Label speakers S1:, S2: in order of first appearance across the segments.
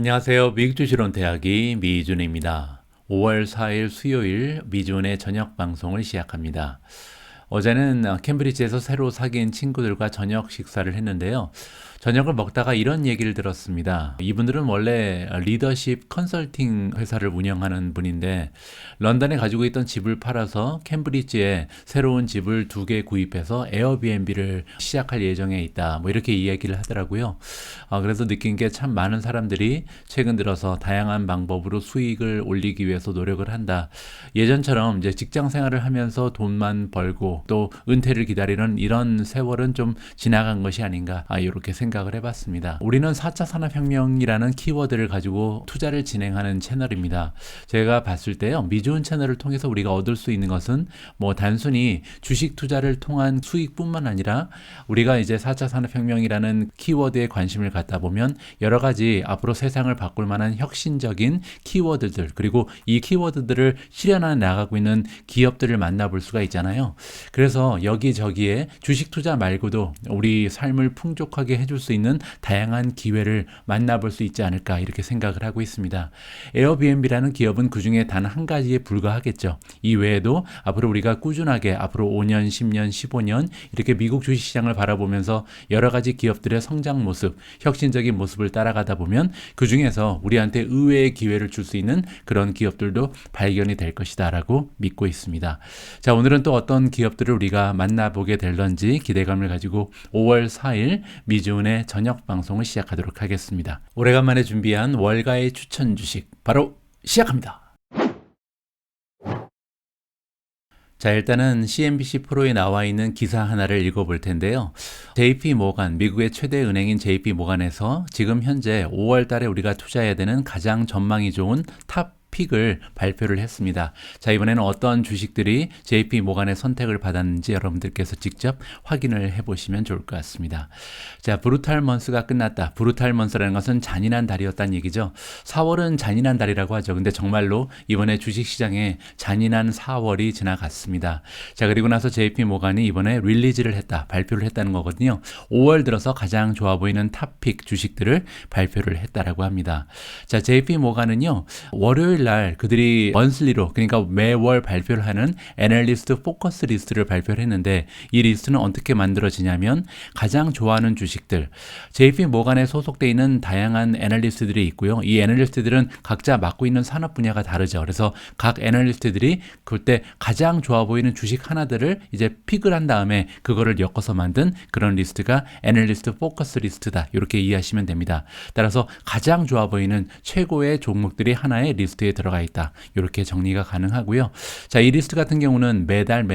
S1: 안녕하세요. 미국 주식론 대학이 미준입니다. 5월 4일 수요일 미준의 저녁 방송을 시작합니다. 어제는 캠브리지에서 새로 사귄 친구들과 저녁 식사를 했는데요. 저녁을 먹다가 이런 얘기를 들었습니다. 이분들은 원래 리더십 컨설팅 회사를 운영하는 분인데 런던에 가지고 있던 집을 팔아서 캠브리지에 새로운 집을 2개 구입해서 에어비앤비를 시작할 예정에 있다. 뭐 이렇게 이야기를 하더라고요. 그래서 느낀 게 참 많은 사람들이 최근 들어서 다양한 방법으로 수익을 올리기 위해서 노력을 한다. 예전처럼 이제 직장 생활을 하면서 돈만 벌고 또 은퇴를 기다리는 이런 세월은 좀 지나간 것이 아닌가 이렇게 생각을 해봤습니다. 우리는 4차 산업혁명이라는 키워드를 가지고 투자를 진행하는 채널입니다. 제가 봤을 때요, 미주은 채널을 통해서 우리가 얻을 수 있는 것은 뭐 단순히 주식 투자를 통한 수익뿐만 아니라 우리가 이제 4차 산업혁명이라는 키워드에 관심을 갖다 보면 여러 가지 앞으로 세상을 바꿀 만한 혁신적인 키워드들, 그리고 이 키워드들을 실현해 나가고 있는 기업들을 만나볼 수가 있잖아요. 그래서 여기저기에 주식 투자 말고도 우리 삶을 풍족하게 해줄 수 있는 다양한 기회를 만나볼 수 있지 않을까 이렇게 생각을 하고 있습니다. 에어비앤비라는 기업은 그중에 단 한 가지에 불과하겠죠. 이 외에도 앞으로 우리가 꾸준하게 앞으로 5년, 10년, 15년 이렇게 미국 주식시장을 바라보면서 여러 가지 기업들의 성장 모습, 혁신적인 모습을 따라가다 보면 그중에서 우리한테 의외의 기회를 줄 수 있는 그런 기업들도 발견이 될 것이다 라고 믿고 있습니다. 자, 오늘은 또 어떤 기업들을 우리가 만나보게 될런지 기대감을 가지고 5월 4일 미주은의 저녁 방송을 시작하도록 하겠습니다. 오래간만에 준비한 월가의 추천 주식 바로 시작합니다. 자, 일단은 CNBC 프로에 나와 있는 기사 하나를 읽어볼 텐데요. JP 모간, 미국의 최대 은행인 JP 모간에서 지금 현재 5월 달에 우리가 투자해야 되는 가장 전망이 좋은 탑 픽을 발표를 했습니다. 자, 이번에는 어떤 주식들이 JP 모간의 선택을 받았는지 여러분들께서 직접 확인을 해보시면 좋을 것 같습니다. 자, 브루탈 먼스가 끝났다. 브루탈 먼스라는 것은 잔인한 달이었다는 얘기죠. 4월은 잔인한 달이라고 하죠. 근데 정말로 이번에 주식시장에 잔인한 4월이 지나갔습니다. 자, 그리고 나서 JP 모간이 이번에 릴리즈를 했다. 발표를 했다는 거거든요. 5월 들어서 가장 좋아 보이는 탑픽 주식들을 발표를 했다라고 합니다. 자, JP 모간은요, 월요일 날 그들이 먼슬리로, 그러니까 매월 발표를 하는 애널리스트 포커스 리스트를 발표를 했는데 이 리스트는 어떻게 만들어지냐면 가장 좋아하는 주식들, JP 모간에 소속되어 있는 다양한 애널리스트들이 있고요. 이 애널리스트들은 각자 맡고 있는 산업 분야가 다르죠. 그래서 각 애널리스트들이 그때 가장 좋아 보이는 주식 하나들을 이제 픽을 한 다음에 그거를 엮어서 만든 그런 리스트가 애널리스트 포커스 리스트다. 이렇게 이해하시면 됩니다. 따라서 가장 좋아 보이는 최고의 종목들이 하나의 리스트에 들어가 있다. 이렇게 정리가 가능하고요. 자, 이 리스트 같은 경우는 매달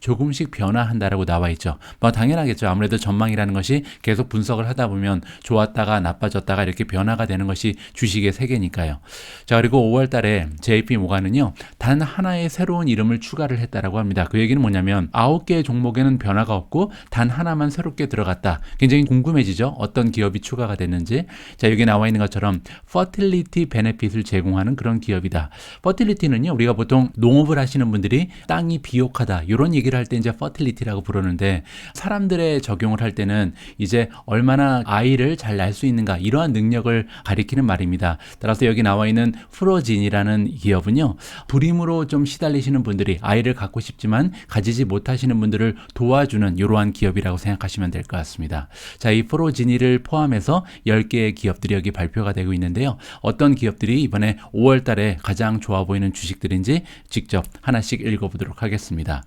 S1: 조금씩 변화한다라고 나와 있죠. 뭐 당연하겠죠. 아무래도 전망이라는 것이 계속 분석을 하다 보면 좋았다가 나빠졌다가 이렇게 변화가 되는 것이 주식의 세계니까요. 자, 그리고 5월 달에 JP 모간은요, 단 하나의 새로운 이름을 추가를 했다라고 합니다. 그 얘기는 뭐냐면 9개의 종목에는 변화가 없고 단 하나만 새롭게 들어갔다. 굉장히 궁금해지죠. 어떤 기업이 추가가 됐는지. 자, 여기 나와 있는 것처럼 퍼틸리티 베네핏을 제공하는 그런 기업이다. 퍼틸리티는요, 우리가 보통 농업을 하시는 분들이 땅이 비옥하다 이런 얘기를 할 때 이제 퍼틸리티라고 부르는데 사람들의 적용을 할 때는 이제 얼마나 아이를 잘 낳을 수 있는가 이러한 능력을 가리키는 말입니다. 따라서 여기 나와 있는 프로진이라는 기업은요, 불임으로 좀 시달리시는 분들이 아이를 갖고 싶지만 가지지 못하시는 분들을 도와주는 이러한 기업이라고 생각하시면 될 것 같습니다. 자, 이 프로진이를 포함해서 10개의 기업들이 여기 발표가 되고 있는데요. 어떤 기업들이 이번에 5월 달에 가장 좋아 보이는 주식들인지 직접 하나씩 읽어보도록 하겠습니다.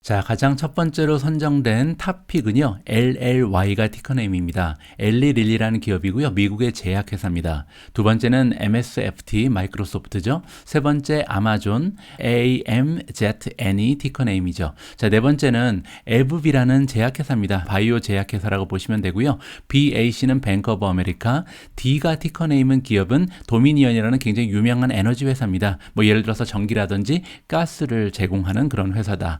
S1: 자, 가장 첫 번째로 선정된 탑픽은요, LLY가 티커네임입니다. 엘리릴리라는 기업이고요. 미국의 제약회사입니다. 두 번째는 MSFT, 마이크로소프트죠. 세 번째 아마존, AMZN이 티커네임이죠. 자, 네 번째는 에브비라는 제약회사입니다. 바이오 제약회사라고 보시면 되고요. BAC는 뱅크 오브 아메리카, D가 티커네임은 기업은 도미니언이라는 굉장히 유명한 에너지 회사입니다. 뭐 예를 들어서 전기라든지 가스를 제공하는 그런 회사다.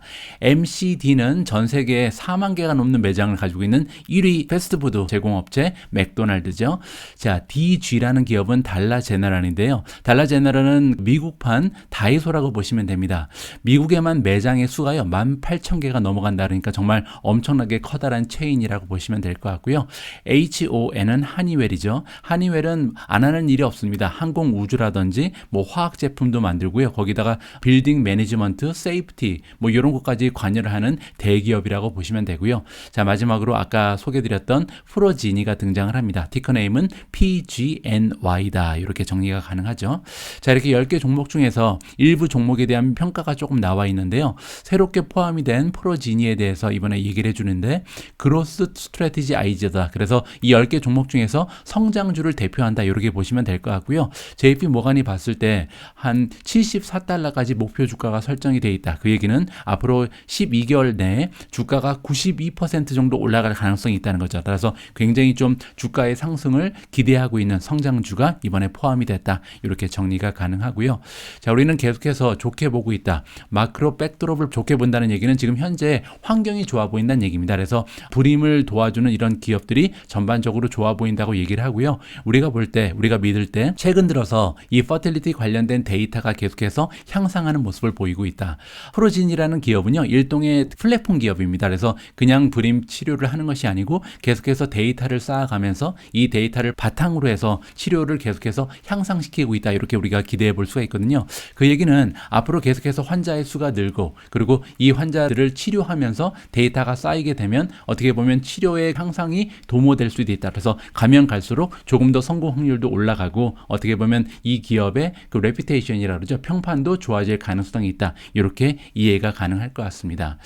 S1: MCD는 전 세계에 4만 개가 넘는 매장을 가지고 있는 1위 패스트푸드 제공업체 맥도날드죠. 자, DG라는 기업은 달라 제너럴인데요. 달라 제너럴은 미국판 다이소라고 보시면 됩니다. 미국에만 매장의 수가요 18,000개가 넘어간다 그러니까 정말 엄청나게 커다란 체인이라고 보시면 될 것 같고요. HON은 하니웰이죠. 하니웰은 안 하는 일이 없습니다. 항공 우주라든지 뭐 화학 제품도 만들고요. 거기다가 빌딩 매니지먼트, 세이프티 뭐 이런 것까지 관여를 하는 대기업이라고 보시면 되고요. 자, 마지막으로 아까 소개드렸던 프로지니가 등장을 합니다. 티커네임은 PGNY다. 이렇게 정리가 가능하죠. 자, 이렇게 10개 종목 중에서 일부 종목에 대한 평가가 조금 나와 있는데요. 새롭게 포함이 된 프로지니에 대해서 이번에 얘기를 해주는데 그로스 스트래티지 아이즈다. 그래서 이 10개 종목 중에서 성장주를 대표한다. 이렇게 보시면 될 것 같고요. JP 모간이 봤을 때 한 74달러까지 목표 주가가 설정이 되어 있다. 그 얘기는 앞으로 12개월 내에 주가가 92% 정도 올라갈 가능성이 있다는 거죠. 따라서 굉장히 좀 주가의 상승을 기대하고 있는 성장주가 이번에 포함이 됐다. 이렇게 정리가 가능하고요. 자, 우리는 계속해서 좋게 보고 있다. 마크로 백드롭을 좋게 본다는 얘기는 지금 현재 환경이 좋아 보인다는 얘기입니다. 그래서 불임을 도와주는 이런 기업들이 전반적으로 좋아 보인다고 얘기를 하고요. 우리가 볼 때, 우리가 믿을 때 최근 들어서 이 퍼틸리티 관련된 데이터가 계속해서 향상하는 모습을 보이고 있다. 프로진이라는 기업은요, 일종의 플랫폼 기업입니다. 그래서 그냥 불임 치료를 하는 것이 아니고 계속해서 데이터를 쌓아가면서 이 데이터를 바탕으로 해서 치료를 계속해서 향상시키고 있다. 이렇게 우리가 기대해 볼 수가 있거든요. 그 얘기는 앞으로 계속해서 환자의 수가 늘고 그리고 이 환자들을 치료하면서 데이터가 쌓이게 되면 어떻게 보면 치료의 향상이 도모될 수도 있다. 그래서 가면 갈수록 조금 더 성공 확률도 올라가고 어떻게 보면 이 기업의 그 레퓨테이션이라 그러죠. 평판도 좋아질 가능성이 있다. 이렇게 이해가 가능할 것 같습니다.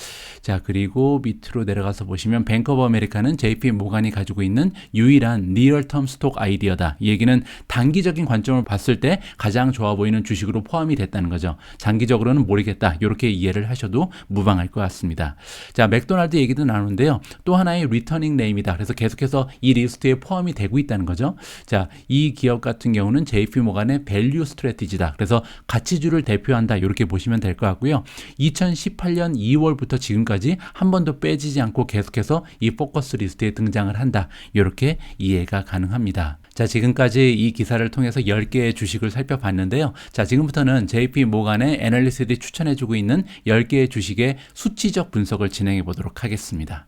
S1: 자, 그리고 밑으로 내려가서 보시면 뱅크 오브 아메리카는 JP 모간이 가지고 있는 유일한 리얼텀 스톡 아이디어다. 이 얘기는 단기적인 관점을 봤을 때 가장 좋아 보이는 주식으로 포함이 됐다는 거죠. 장기적으로는 모르겠다. 이렇게 이해를 하셔도 무방할 것 같습니다. 자, 맥도날드 얘기도 나누는데요. 또 하나의 리터닝 네임이다. 그래서 계속해서 이 리스트에 포함이 되고 있다는 거죠. 자, 이 기업 같은 경우는 JP 모간의 밸류 스트래티지다. 그래서 가치주를 대표한다. 이렇게 보시면 될 것 같고요. 2018년 2월부터 지금까지 한 번도 빼지지 않고 계속해서 이 포커스 리스트에 등장을 한다. 이렇게 이해가 가능합니다. 자, 지금까지 이 기사를 통해서 10개의 주식을 살펴봤는데요. 자, 지금부터는 JP 모간의 애널리스트들이 추천해주고 있는 10개의 주식의 수치적 분석을 진행해 보도록 하겠습니다.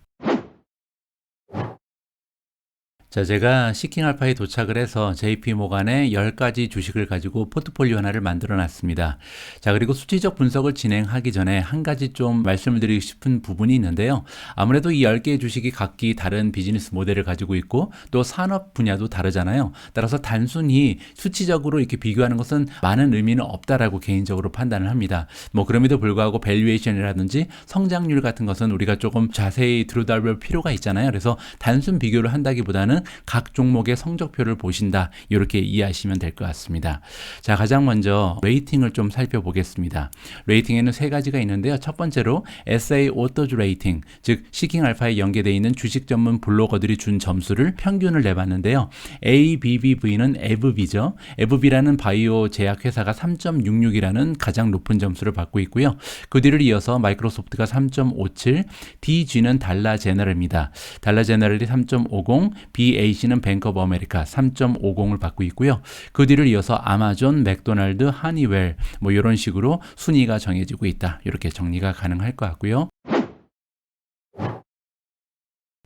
S1: 자, 제가 시킹알파에 도착을 해서 JP 모간의 10가지 주식을 가지고 포트폴리오 하나를 만들어 놨습니다. 자, 그리고 수치적 분석을 진행하기 전에 한 가지 좀 말씀을 드리고 싶은 부분이 있는데요. 아무래도 이 10개의 주식이 각기 다른 비즈니스 모델을 가지고 있고 또 산업 분야도 다르잖아요. 따라서 단순히 수치적으로 이렇게 비교하는 것은 많은 의미는 없다라고 개인적으로 판단을 합니다. 뭐 그럼에도 불구하고 밸류에이션이라든지 성장률 같은 것은 우리가 조금 자세히 들여다볼 필요가 있잖아요. 그래서 단순 비교를 한다기보다는 각 종목의 성적표를 보신다. 이렇게 이해하시면 될 것 같습니다. 자, 가장 먼저 레이팅을 좀 살펴보겠습니다. 레이팅에는 세 가지가 있는데요. 첫 번째로 SA 오토즈 레이팅, 즉 시킹알파에 연계되어 있는 주식 전문 블로거들이 준 점수를 평균을 내봤는데요. ABBV는 에브비죠. 에브비라는 바이오 제약회사가 3.66이라는 가장 높은 점수를 받고 있고요. 그 뒤를 이어서 마이크로소프트가 3.57, DG는 달라 제너럴입니다. 달라 제너럴이 3.50, BAC는 뱅크 오브 아메리카 3.50을 받고 있고요. 그 뒤를 이어서 아마존, 맥도날드, 하니웰 뭐 이런 식으로 순위가 정해지고 있다. 이렇게 정리가 가능할 것 같고요.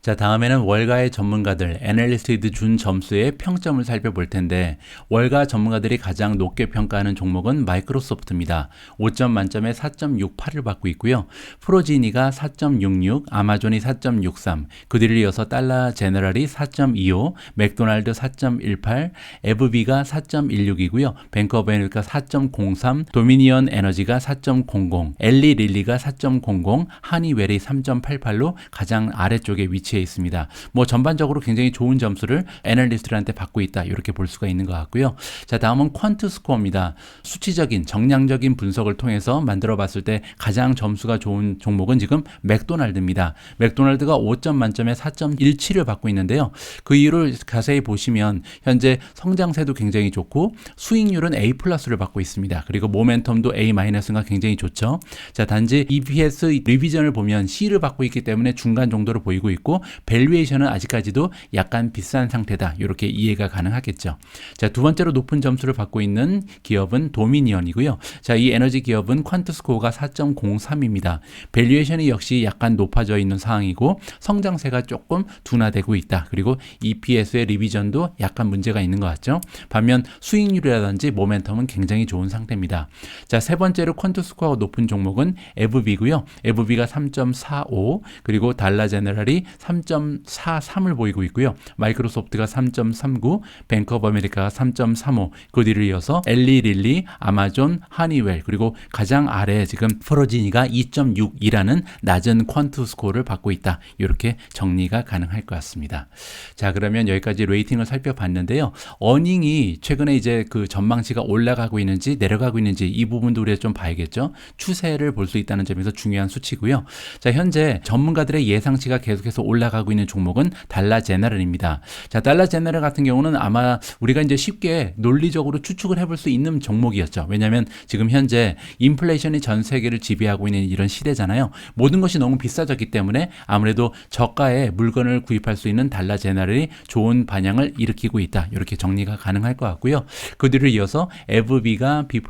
S1: 자, 다음에는 월가의 전문가들, 애널리스트들이 준 점수의 평점을 살펴볼 텐데 월가 전문가들이 가장 높게 평가하는 종목은 마이크로소프트입니다. 5점 만점에 4.68을 받고 있고요. 프로지니가 4.66, 아마존이 4.63, 그 뒤를 이어서 달라 제너럴이 4.25, 맥도날드 4.18, 에브비가 4.16이고요. 뱅크 오브 아메리카 4.03, 도미니언 에너지가 4.00, 엘리 릴리가 4.00, 하니웰이 3.88로 가장 아래쪽에 위치 위치해 있습니다. 뭐 전반적으로 굉장히 좋은 점수를 애널리스트들한테 받고 있다. 이렇게 볼 수가 있는 것 같고요. 자, 다음은 퀀트 스코어입니다. 수치적인 정량적인 분석을 통해서 만들어 봤을 때 가장 점수가 좋은 종목은 지금 맥도날드입니다. 맥도날드가 5점 만점에 4.17을 받고 있는데요. 그 이유를 자세히 보시면 현재 성장세도 굉장히 좋고 수익률은 A 플러스를 받고 있습니다. 그리고 모멘텀도 A 마이너스가 굉장히 좋죠. 자, 단지 EPS 리비전을 보면 C를 받고 있기 때문에 중간 정도로 보이고 있고 밸류에이션은 아직까지도 약간 비싼 상태다. 이렇게 이해가 가능하겠죠. 자, 두 번째로 높은 점수를 받고 있는 기업은 도미니언이고요. 자, 이 에너지 기업은 퀀트 스코어가 4.03입니다. 밸류에이션이 역시 약간 높아져 있는 상황이고 성장세가 조금 둔화되고 있다. 그리고 EPS의 리비전도 약간 문제가 있는 것 같죠. 반면 수익률이라든지 모멘텀은 굉장히 좋은 상태입니다. 자, 세 번째로 퀀트 스코어가 높은 종목은 에브비고요. 에브비가 3.45 그리고 달라 제너럴이 3.43을 보이고 있고요. 마이크로소프트가 3.39, 뱅크 오브 아메리카가 3.35, 그 뒤를 이어서 엘리 릴리, 아마존, 하니웰 그리고 가장 아래 지금 프로지니가 2.6이라는 낮은 퀀트 스코어를 받고 있다. 이렇게 정리가 가능할 것 같습니다. 자, 그러면 여기까지 레이팅을 살펴봤는데요. 어닝이 최근에 이제 그 전망치가 올라가고 있는지 내려가고 있는지 이 부분도 우리가 좀 봐야겠죠. 추세를 볼 수 있다는 점에서 중요한 수치고요. 자, 현재 전문가들의 예상치가 계속해서 올라가고 있는 종목은 달라 제너럴입니다. 자, 달라 제너럴 같은 경우는 아마 우리가 이제 쉽게 논리적으로 추측을 해볼 수 있는 종목이었죠. 왜냐하면 지금 현재 인플레이션이 전 세계를 지배하고 있는 이런 시대잖아요. 모든 것이 너무 비싸졌기 때문에 아무래도 저가의 물건을 구입할 수 있는 달라 제너럴이 좋은 반향을 일으키고 있다. 이렇게 정리가 가능할 것 같고요. 그 뒤를 이어서 에브비가 B+,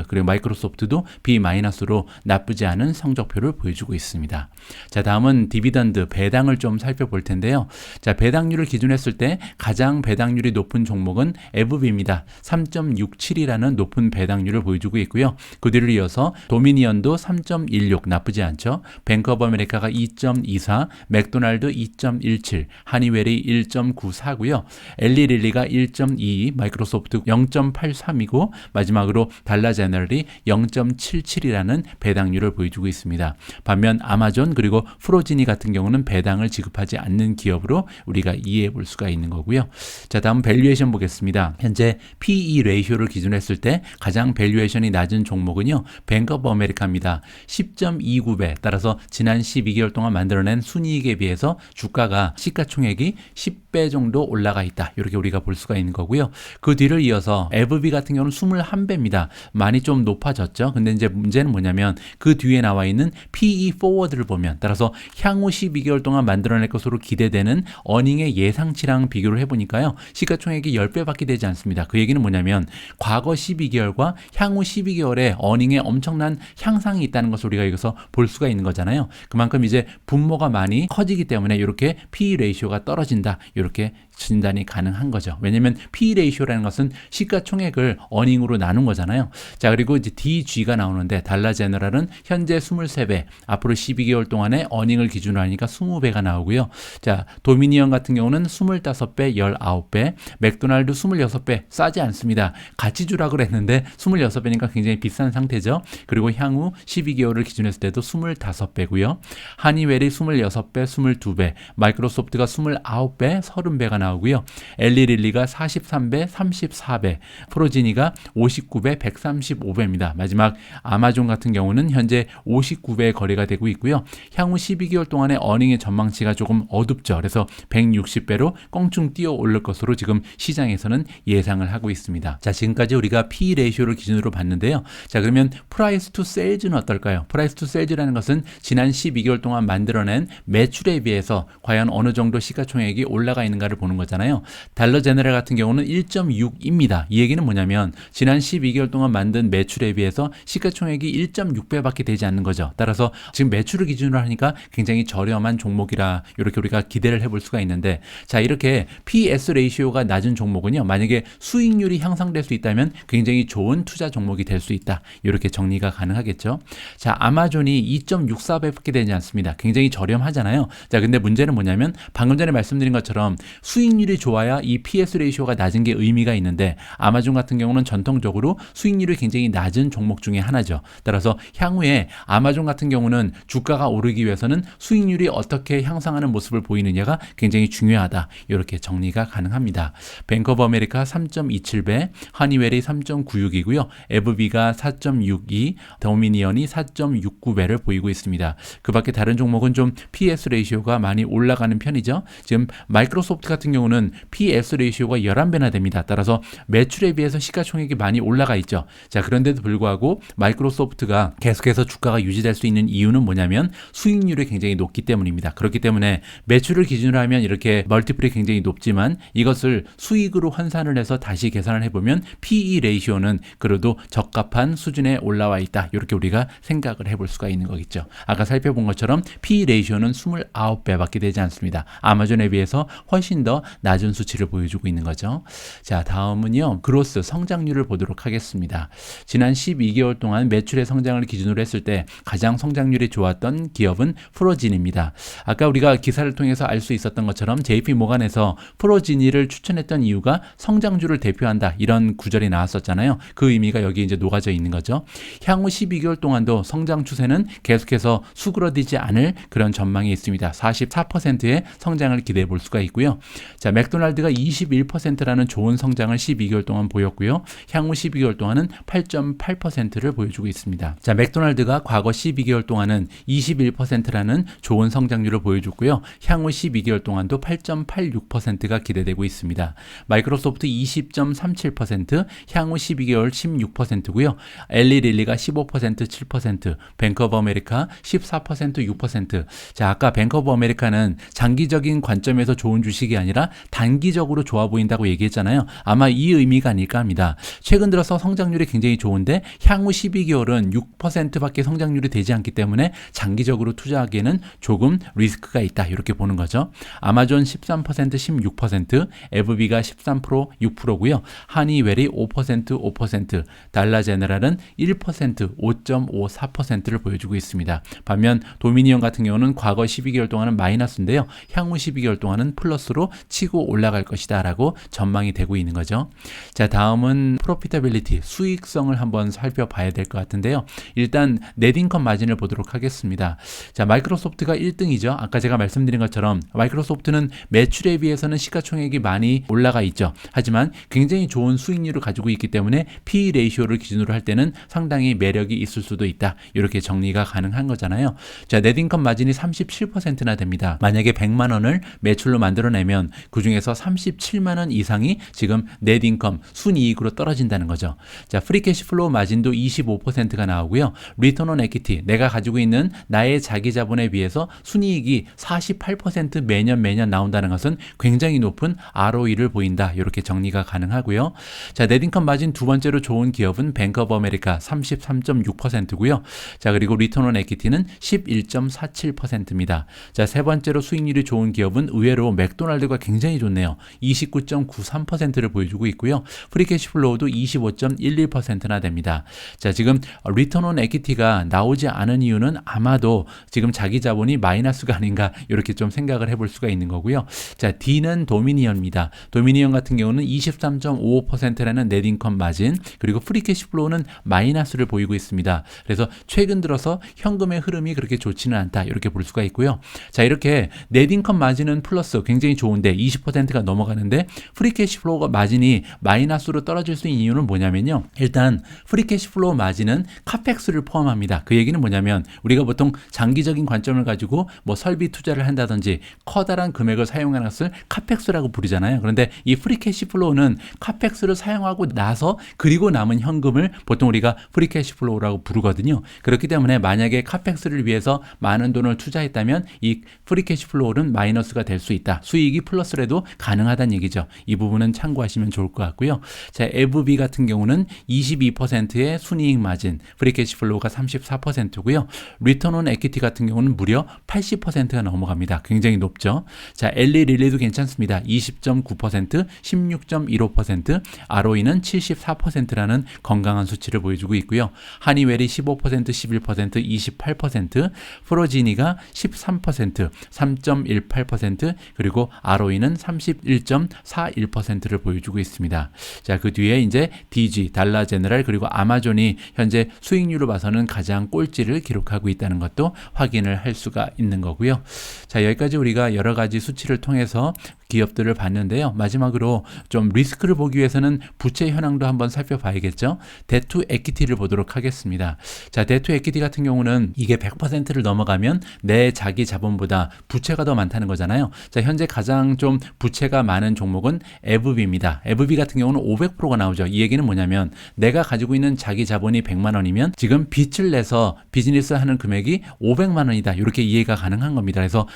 S1: 그리고 마이크로소프트도 B-로 나쁘지 않은 성적표를 보여주고 있습니다. 자, 다음은 디비던드, 배당을 좀 살펴볼 텐데요. 자, 배당률을 기준했을 때 가장 배당률이 높은 종목은 에브비입니다. 3.67이라는 높은 배당률을 보여주고 있고요. 그 뒤를 이어서 도미니언도 3.16 나쁘지 않죠. 뱅크 오브 아메리카가 2.24, 맥도날드 2.17, 하니웰이 1.94고요. 엘리 릴리가 1.22, 마이크로소프트 0.83이고 마지막으로 달라 제너럴이 0.77이라는 배당률을 보여주고 있습니다. 반면 아마존 그리고 프로지니 같은 경우는 배당을 지급하지 않는 기업으로 우리가 이해해 볼 수가 있는 거고요. 자, 다음 밸류에이션 보겠습니다. 현재 PE 레이쇼를 기준했을 때 가장 밸류에이션이 낮은 종목은요. 뱅크 오브 아메리카입니다. 10.29배 따라서 지난 12개월 동안 만들어낸 순이익에 비해서 주가가 시가총액이 10배 정도 올라가 있다. 이렇게 우리가 볼 수가 있는 거고요. 그 뒤를 이어서 에브비 같은 경우는 21배입니다. 많이 좀 높아졌죠. 근데 이제 문제는 뭐냐면 그 뒤에 나와 있는 PE 포워드를 보면 따라서 향후 12개월 동안 만들어낼 것으로 기대되는 어닝의 예상치랑 비교를 해보니까요. 시가총액이 10배밖에 되지 않습니다. 그 얘기는 뭐냐면 과거 12개월과 향후 12개월에 어닝에 엄청난 향상이 있다는 것을 우리가 여기서 볼 수가 있는 거잖아요. 그만큼 이제 분모가 많이 커지기 때문에 이렇게 PE 레이쇼가 떨어진다. 이렇게 진단이 가능한 거죠. 왜냐하면 PE 레이쇼라는 것은 시가총액을 어닝으로 나눈 거잖아요. 자, 그리고 이제 DG가 나오는데 달라 제너럴은 현재 23배, 앞으로 12개월 동안에 어닝을 기준으로 하니까 20배가 나오고요. 자, 도미니언 같은 경우는 25배, 19배, 맥도날드 26배, 싸지 않습니다. 같이 주라 그랬는데 26배니까 굉장히 비싼 상태죠. 그리고 향후 12개월을 기준으로 했을 때도 25배고요. 하니웰이 26배, 22배, 마이크로소프트가 29배, 30배가 나오고요. 엘리 릴리가 43배, 34배, 프로지니가 59배, 135배입니다. 마지막 아마존 같은 경우는 현재 59배의 거래가 되고 있고요. 향후 12개월 동안의 어닝의 전망치가 조금 어둡죠. 그래서 160배로 껑충 뛰어 오를 것으로 지금 시장에서는 예상을 하고 있습니다. 자, 지금까지 우리가 PE 레이쇼를 기준으로 봤는데요. 자, 그러면 프라이스 투 세일즈는 어떨까요? 프라이스 투 세일즈라는 것은 지난 12개월 동안 만들어낸 매출에 비해서 과연 어느 정도 시가총액이 올라가 있는가를 보는 거잖아요. 달러 제너럴 같은 경우는 1.6입니다. 이 얘기는 뭐냐면 지난 12개월 동안 만든 매출에 비해서 시가총액이 1.6배밖에 되지 않는 거죠. 따라서 지금 매출을 기준으로 하니까 굉장히 저렴한 종목이라 이렇게 우리가 기대를 해볼 수가 있는데, 자, 이렇게 PS 레이시오가 낮은 종목은요, 만약에 수익률이 향상될 수 있다면 굉장히 좋은 투자 종목이 될 수 있다. 이렇게 정리가 가능하겠죠. 자, 아마존이 2.64배밖에 되지 않습니다. 굉장히 저렴하잖아요. 자, 근데 문제는 뭐냐면 방금 전에 말씀드린 것처럼 수익 수익률이 좋아야 이 PS 레이쇼가 낮은 게 의미가 있는데 아마존 같은 경우는 전통적으로 수익률이 굉장히 낮은 종목 중에 하나죠. 따라서 향후에 아마존 같은 경우는 주가가 오르기 위해서는 수익률이 어떻게 향상하는 모습을 보이느냐가 굉장히 중요하다. 이렇게 정리가 가능합니다. 뱅크 오브 아메리카 3.27배, 허니웰이 3.96이고요. 에브비가 4.62, 도미니언이 4.69배를 보이고 있습니다. 그 밖에 다른 종목은 좀 PS 레이쇼가 많이 올라가는 편이죠. 지금 마이크로소프트 같은 경우는 PS 레이쇼가 11배나 됩니다. 따라서 매출에 비해서 시가총액이 많이 올라가 있죠. 자, 그런데도 불구하고 마이크로소프트가 계속해서 주가가 유지될 수 있는 이유는 뭐냐면 수익률이 굉장히 높기 때문입니다. 그렇기 때문에 매출을 기준으로 하면 이렇게 멀티플이 굉장히 높지만 이것을 수익으로 환산을 해서 다시 계산을 해보면 PE 레이쇼는 그래도 적합한 수준에 올라와 있다. 이렇게 우리가 생각을 해볼 수가 있는 거겠죠. 아까 살펴본 것처럼 PE 레이쇼는 29배밖에 되지 않습니다. 아마존에 비해서 훨씬 더 낮은 수치를 보여주고 있는 거죠. 자, 다음은요. 그로스 성장률을 보도록 하겠습니다. 지난 12개월 동안 매출의 성장을 기준으로 했을 때 가장 성장률이 좋았던 기업은 프로지니입니다. 아까 우리가 기사를 통해서 알 수 있었던 것처럼 JP 모간에서 프로지니를 추천했던 이유가 성장주를 대표한다 이런 구절이 나왔었잖아요. 그 의미가 여기 이제 녹아져 있는 거죠. 향후 12개월 동안도 성장 추세는 계속해서 수그러들지 않을 그런 전망이 있습니다. 44%의 성장을 기대해 볼 수가 있고요. 자, 맥도날드가 21%라는 좋은 성장을 12개월 동안 보였고요. 향후 12개월 동안은 8.8%를 보여주고 있습니다. 자, 맥도날드가 과거 12개월 동안은 21%라는 좋은 성장률을 보여줬고요. 향후 12개월 동안도 8.86%가 기대되고 있습니다. 마이크로소프트 20.37%, 향후 12개월 16%고요. 엘리릴리가 15% 7%, 뱅크 오브 아메리카 14% 6%. 자, 아까 뱅크 오브 아메리카는 장기적인 관점에서 좋은 주식이 아니라 단기적으로 좋아 보인다고 얘기했잖아요. 아마 이 의미가 아닐까 합니다. 최근 들어서 성장률이 굉장히 좋은데 향후 12개월은 6%밖에 성장률이 되지 않기 때문에 장기적으로 투자하기에는 조금 리스크가 있다. 이렇게 보는 거죠. 아마존 13% 16%, 에브비가 13% 6%고요. 하니웰이 5% 5%, 달라제네랄은 1% 5.54%를 보여주고 있습니다. 반면 도미니언 같은 경우는 과거 12개월 동안은 마이너스인데요. 향후 12개월 동안은 플러스로 치고 올라갈 것이다 라고 전망이 되고 있는 거죠. 자, 다음은 프로피터빌리티, 수익성을 한번 살펴봐야 될 것 같은데요. 일단 넷인컴 마진을 보도록 하겠습니다. 자, 마이크로소프트가 1등이죠. 아까 제가 말씀드린 것처럼 마이크로소프트는 매출에 비해서는 시가총액이 많이 올라가 있죠. 하지만 굉장히 좋은 수익률을 가지고 있기 때문에 PE 레이쇼를 기준으로 할 때는 상당히 매력이 있을 수도 있다. 이렇게 정리가 가능한 거잖아요. 자, 넷인컴 마진이 37%나 됩니다. 만약에 100만 원을 매출로 만들어내면 그중에서 37만 원 이상이 지금 넷인컴 순이익으로 떨어진다는 거죠. 자, 프리캐시플로우 마진도 25%가 나오고요. 리턴 온 에퀴티, 내가 가지고 있는 나의 자기 자본에 비해서 순이익이 48% 매년 나온다는 것은 굉장히 높은 ROE를 보인다. 이렇게 정리가 가능하고요. 자, 넷인컴 마진 두 번째로 좋은 기업은 뱅크 오브 아메리카 33.6%고요. 자, 그리고 리턴 온 에퀴티는 11.47%입니다. 자, 세 번째로 수익률이 좋은 기업은 의외로 맥도날드가 굉장히 좋네요. 29.93%를 보여주고 있고요. 프리캐시플로우도 25.11%나 됩니다. 자, 지금 리턴 온 에퀴티가 나오지 않은 이유는 아마도 지금 자기 자본이 마이너스가 아닌가 이렇게 좀 생각을 해볼 수가 있는 거고요. 자, D는 도미니언입니다. 도미니언 같은 경우는 23.55%라는 넷인컴 마진, 그리고 프리캐시플로우는 마이너스를 보이고 있습니다. 그래서 최근 들어서 현금의 흐름이 그렇게 좋지는 않다 이렇게 볼 수가 있고요. 자, 이렇게 넷인컴 마진은 플러스 굉장히 좋은데 20%가 넘어가는데 프리캐시플로우 마진이 마이너스로 떨어질 수 있는 이유는 뭐냐면요. 일단 프리캐시플로우 마진은 카펙스를 포함합니다. 그 얘기는 뭐냐면 우리가 보통 장기적인 관점을 가지고 뭐 설비 투자를 한다든지 커다란 금액을 사용하는 것을 카펙스라고 부르잖아요. 그런데 이 프리캐시플로우는 카펙스를 사용하고 나서 그리고 남은 현금을 보통 우리가 프리캐시플로우라고 부르거든요. 그렇기 때문에 만약에 카펙스를 위해서 많은 돈을 투자했다면 이 프리캐시플로우는 마이너스가 될 수 있다. 수익이 플러스라도 가능하다는 얘기죠. 이 부분은 참고하시면 좋을 것 같고요. 자, 에브비 같은 경우는 22%의 순이익 마진, 프리캐시플로우가 34%고요. 리턴 온 에퀴티 같은 경우는 무려 80%가 넘어갑니다. 굉장히 높죠. 자, 엘리 릴리도 괜찮습니다. 20.9%, 16.15%, ROE는 74%라는 건강한 수치를 보여주고 있고요. 하니웰이 15%, 11%, 28%, 프로지니가 13%, 3.18%, 그리고 ROE는 31.41%를 보여주고 있습니다. 자, 그 뒤에 이제 DG, 달러 제너럴, 그리고 아마존이 현재 수익률로 봐서는 가장 꼴찌를 기록하고 있다는 것도 확인을 할 수가 있는 거고요. 자, 여기까지 우리가 여러 가지 수치를 통해서 기업들을 봤는데요. 마지막으로 좀 리스크를 보기 위해서는 부채 현황도 한번 살펴봐야겠죠. 데투 에퀴티를 보도록 하겠습니다. 자, 데투 에퀴티 같은 경우는 이게 100%를 넘어가면 내 자기 자본보다 부채가 더 많다는 거잖아요. 자, 현재 가장 좀 부채가 많은 종목은 에브비입니다. 에브비 같은 경우는 500%가 나오죠. 이 얘기는 뭐냐면 내가 가지고 있는 자기 자본이 100만 원이면 지금 빚을 내서 비즈니스 하는 금액이 500만 원이다. 이렇게 이해가 가능한 겁니다. 그래서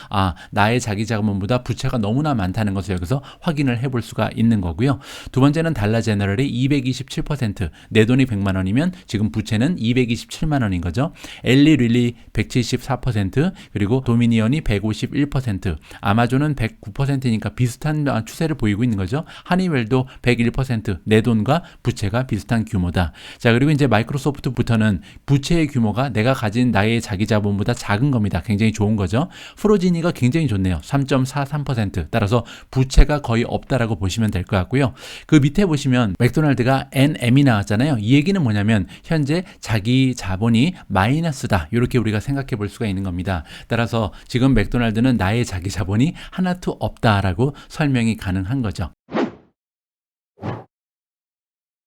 S1: 나의 자기 자본보다 부채가 너무나 많다는 것을 여기서 확인을 해볼 수가 있는 거고요. 두 번째는 달러 제너럴이 227%, 내 돈이 100만 원이면 지금 부채는 227만 원인 거죠. 엘리 릴리 174%, 그리고 도미니언이 151%, 아마존은 109%니까 비슷한 추세를 보이고 있는 거죠. 하니웰도 101%, 내 돈과 부채가 비슷한 규모다. 자, 그리고 이제 마이크로소프트부터는 부채의 규모가 내가 가진 나의 자기 자본보다 작은 겁니다. 굉장히 좋은 거죠. 프로지니가 굉장히 좋네요. 3.43%. 따라서 부채가 거의 없다라고 보시면 될 것 같고요. 그 밑에 보시면 맥도날드가 NM이 나왔잖아요. 이 얘기는 뭐냐면 현재 자기 자본이 마이너스다. 이렇게 우리가 생각해 볼 수가 있는 겁니다. 따라서 지금 맥도날드는 나의 자기 자본이 하나도 없다라고 설명이 가능한 거죠.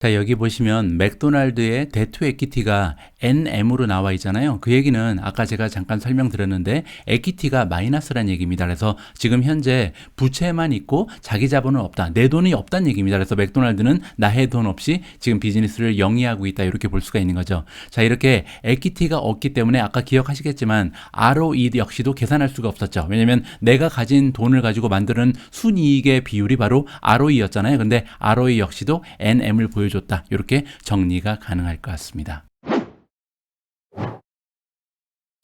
S1: 자, 여기 보시면 맥도날드의 데투 에퀴티가 NM으로 나와 있잖아요. 그 얘기는 아까 제가 잠깐 설명드렸는데 에퀴티가 마이너스란 얘기입니다. 그래서 지금 현재 부채만 있고 자기 자본은 없다. 내 돈이 없다는 얘기입니다. 그래서 맥도날드는 나의 돈 없이 지금 비즈니스를 영위하고 있다. 이렇게 볼 수가 있는 거죠. 자, 이렇게 에퀴티가 없기 때문에 아까 기억하시겠지만 ROE 역시도 계산할 수가 없었죠. 왜냐면 내가 가진 돈을 가지고 만드는 순이익의 비율이 바로 ROE였잖아요. 근데 ROE 역시도 NM을 보여줬다. 이렇게 정리가 가능할 것 같습니다.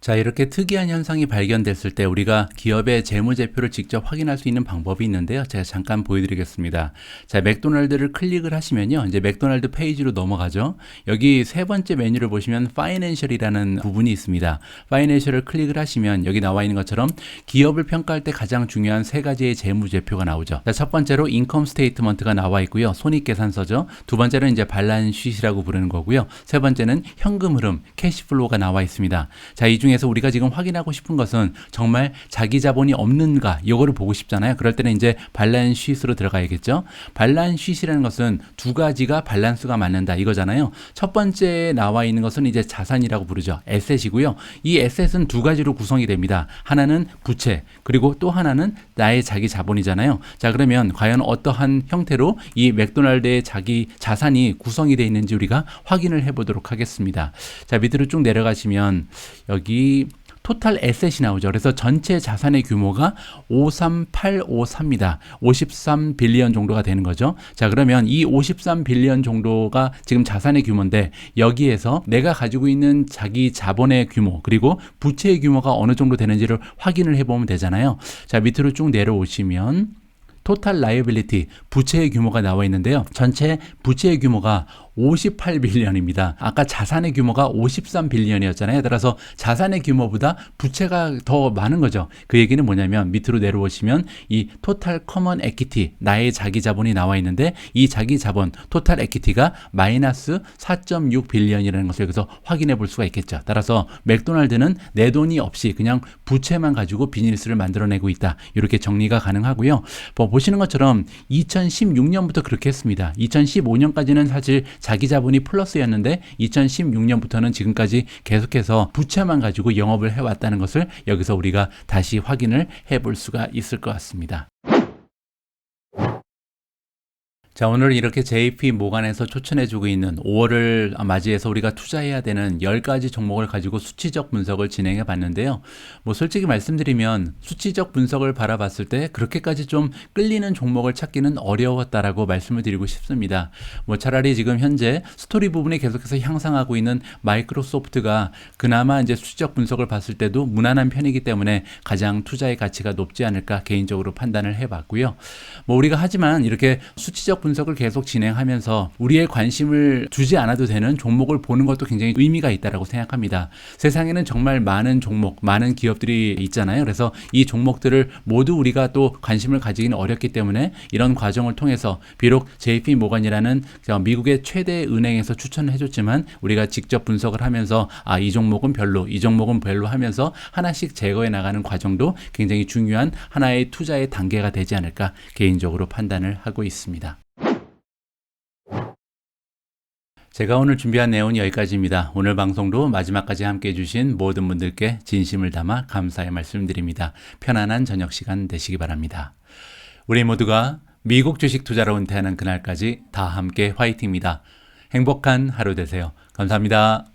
S1: 자, 이렇게 특이한 현상이 발견됐을 때 우리가 기업의 재무제표를 직접 확인할 수 있는 방법이 있는데요. 제가 잠깐 보여드리겠습니다. 자, 맥도날드를 클릭을 하시면요. 이제 맥도날드 페이지로 넘어가죠. 여기 세 번째 메뉴를 보시면 파이낸셜이라는 부분이 있습니다. 파이낸셜을 클릭을 하시면 여기 나와 있는 것처럼 기업을 평가할 때 가장 중요한 세 가지의 재무제표가 나오죠. 자, 첫 번째로 인컴 스테이트먼트가 나와 있고요. 손익계산서죠. 두 번째는 이제 발란시트라고 부르는 거고요. 세 번째는 현금 흐름, 캐시플로우가 나와 있습니다. 자, 이 중에서 우리가 지금 확인하고 싶은 것은 정말 자기 자본이 없는가 이거를 보고 싶잖아요. 그럴 때는 이제 발란시트로 들어가야겠죠. 발란시트라는 것은 두 가지가 밸런스가 맞는다 이거잖아요. 첫 번째 나와 있는 것은 이제 자산이라고 부르죠. 에셋이고요. 이 에셋은 두 가지로 구성이 됩니다. 하나는 부채, 그리고 또 하나는 나의 자기 자본이잖아요. 자, 그러면 과연 어떠한 형태로 이 맥도날드의 자기 자산이 구성이 되어 있는지 우리가 확인을 해보도록 하겠습니다. 자, 밑으로 쭉 내려가시면 여기 토탈 에셋이 나오죠. 그래서 전체 자산의 규모가 53853입니다. 53 빌리언 정도가 되는 거죠. 자, 그러면 이 53 빌리언 정도가 지금 자산의 규모인데 여기에서 내가 가지고 있는 자기 자본의 규모 그리고 부채의 규모가 어느 정도 되는지를 확인을 해보면 되잖아요. 자, 밑으로 쭉 내려오시면 토탈 라이어빌리티, 부채의 규모가 나와 있는데요. 전체 부채의 규모가 58빌리언입니다. 아까 자산의 규모가 53빌리언이었잖아요. 따라서 자산의 규모보다 부채가 더 많은 거죠. 그 얘기는 뭐냐면 밑으로 내려오시면 이 토탈 커먼 에퀴티, 나의 자기 자본이 나와 있는데 이 자기 자본, 토탈 에퀴티가 마이너스 4.6빌리언이라는 것을 여기서 확인해 볼 수가 있겠죠. 따라서 맥도날드는 내 돈이 없이 그냥 부채만 가지고 비즈니스를 만들어내고 있다. 이렇게 정리가 가능하고요. 보시는 것처럼 2016년부터 그렇게 했습니다. 2015년까지는 사실 자기 자본이 플러스였는데 2016년부터는 지금까지 계속해서 부채만 가지고 영업을 해왔다는 것을 여기서 우리가 다시 확인을 해볼 수가 있을 것 같습니다. 자, 오늘 이렇게 JP 모간에서 추천해주고 있는 5월을 맞이해서 우리가 투자해야 되는 10가지 종목을 가지고 수치적 분석을 진행해 봤는데요. 뭐 솔직히 말씀드리면 수치적 분석을 바라봤을 때 그렇게까지 좀 끌리는 종목을 찾기는 어려웠다라고 말씀을 드리고 싶습니다. 뭐 차라리 지금 현재 스토리 부분이 계속해서 향상하고 있는 마이크로소프트가 그나마 이제 수치적 분석을 봤을 때도 무난한 편이기 때문에 가장 투자의 가치가 높지 않을까 개인적으로 판단을 해봤고요. 뭐 우리가 하지만 이렇게 수치적 분석을 계속 진행하면서 우리의 관심을 두지 않아도 되는 종목을 보는 것도 굉장히 의미가 있다고 생각합니다. 세상에는 정말 많은 종목, 많은 기업들이 있잖아요. 그래서 이 종목들을 모두 우리가 또 관심을 가지기는 어렵기 때문에 이런 과정을 통해서 비록 JP 모간이라는 미국의 최대 은행에서 추천을 해줬지만 우리가 직접 분석을 하면서 이 종목은 별로, 이 종목은 별로 하면서 하나씩 제거해 나가는 과정도 굉장히 중요한 하나의 투자의 단계가 되지 않을까 개인적으로 판단을 하고 있습니다. 제가 오늘 준비한 내용은 여기까지입니다. 오늘 방송도 마지막까지 함께해 주신 모든 분들께 진심을 담아 감사의 말씀드립니다. 편안한 저녁 시간 되시기 바랍니다. 우리 모두가 미국 주식 투자로 은퇴하는 그날까지 다 함께 화이팅입니다. 행복한 하루 되세요. 감사합니다.